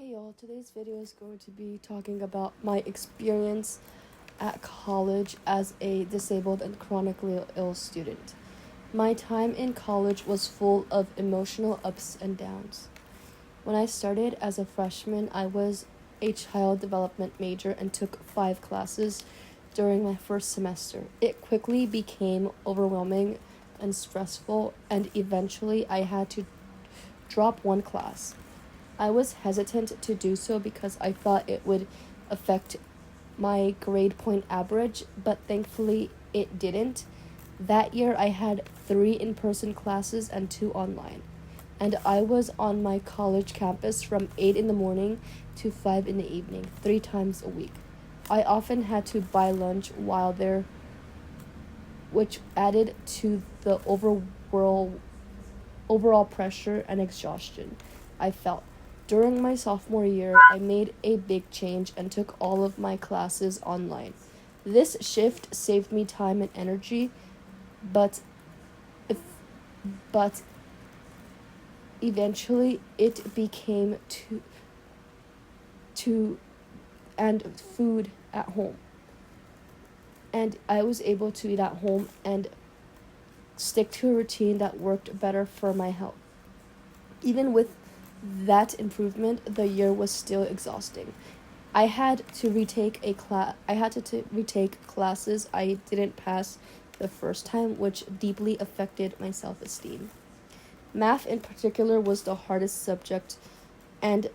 Hey y'all, today's video is going to be talking about my experience at college as a disabled and chronically ill student. My time in college was full of emotional ups and downs. When I started as a freshman, I was a child development major and took 5 classes during my first semester. It quickly became overwhelming and stressful, and eventually I had to drop one class. I was hesitant to do so because I thought it would affect my grade point average, but thankfully it didn't. That year I had 3 in-person classes and 2 online, and I was on my college campus from 8 in the morning to 5 in the evening, 3 times a week. I often had to buy lunch while there, which added to the overall pressure and exhaustion I felt. During my sophomore year, I made a big change and took all of my classes online. This shift saved me time and energy, but if, but eventually it became to and food at home. And I was able to eat at home and stick to a routine that worked better for my health. Even with that improvement, the year was still exhausting. I had to retake retake classes I didn't pass the first time, which deeply affected my self-esteem. Math in particular was the hardest subject, and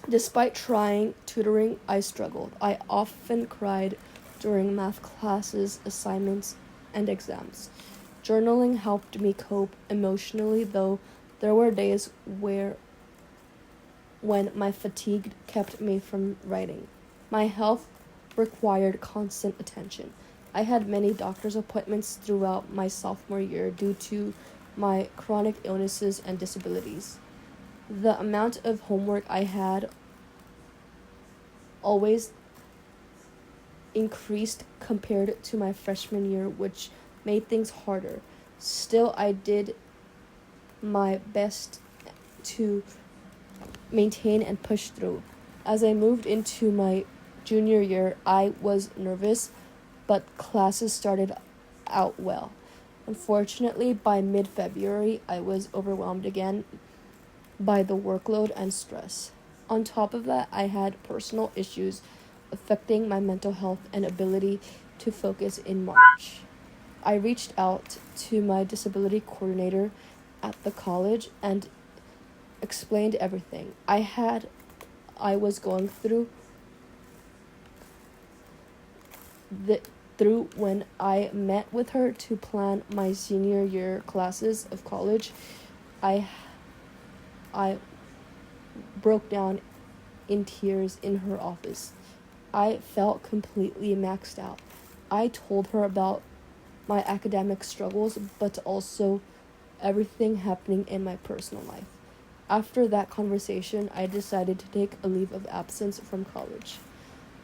despite trying tutoring, I struggled. I often cried during math classes, assignments, and exams. Journaling helped me cope emotionally, though there were days when my fatigue kept me from writing. My health required constant attention. I had many doctor's appointments throughout my sophomore year due to my chronic illnesses and disabilities. The amount of homework I had always increased compared to my freshman year, which made things harder. Still, I did my best to maintain and push through. As I moved into my junior year, I was nervous, but classes started out well. Unfortunately, by mid-February, I was overwhelmed again by the workload and stress. On top of that, I had personal issues affecting my mental health and ability to focus in March. I reached out to my disability coordinator at the college and explained everything I was going through when I met with her to plan my senior year classes of college. I broke down in tears in her office. I felt completely maxed out. I told her about my academic struggles, but also everything happening in my personal life. After that conversation, I decided to take a leave of absence from college.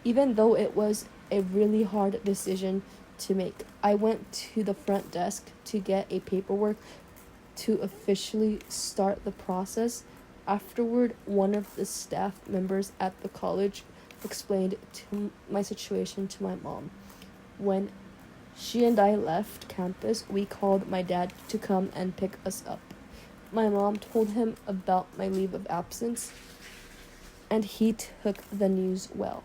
Even though it was a really hard decision to make, I went to the front desk to get a paperwork to officially start the process. Afterward, one of the staff members at the college explained my situation to my mom. When she and I left campus, we called my dad to come and pick us up. My mom told him about my leave of absence, and he took the news well.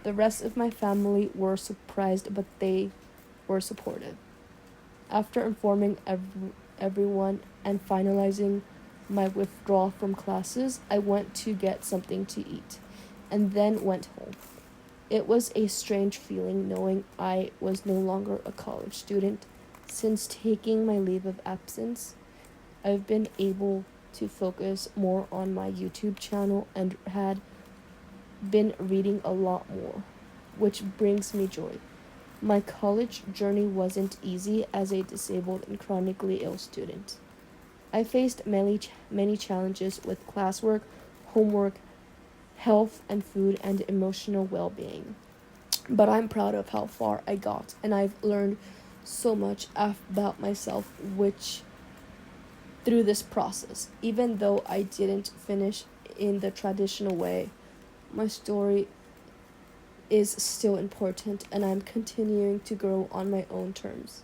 The rest of my family were surprised, but they were supportive. After informing everyone and finalizing my withdrawal from classes, I went to get something to eat, and then went home. It was a strange feeling knowing I was no longer a college student. Since taking my leave of absence, I've been able to focus more on my YouTube channel and had been reading a lot more, which brings me joy. My college journey wasn't easy as a disabled and chronically ill student. I faced many challenges with classwork, homework, health and food, and emotional well-being. But I'm proud of how far I got, and I've learned so much about myself through this process. Even though I didn't finish in the traditional way. My story is still important, and I'm continuing to grow on my own terms.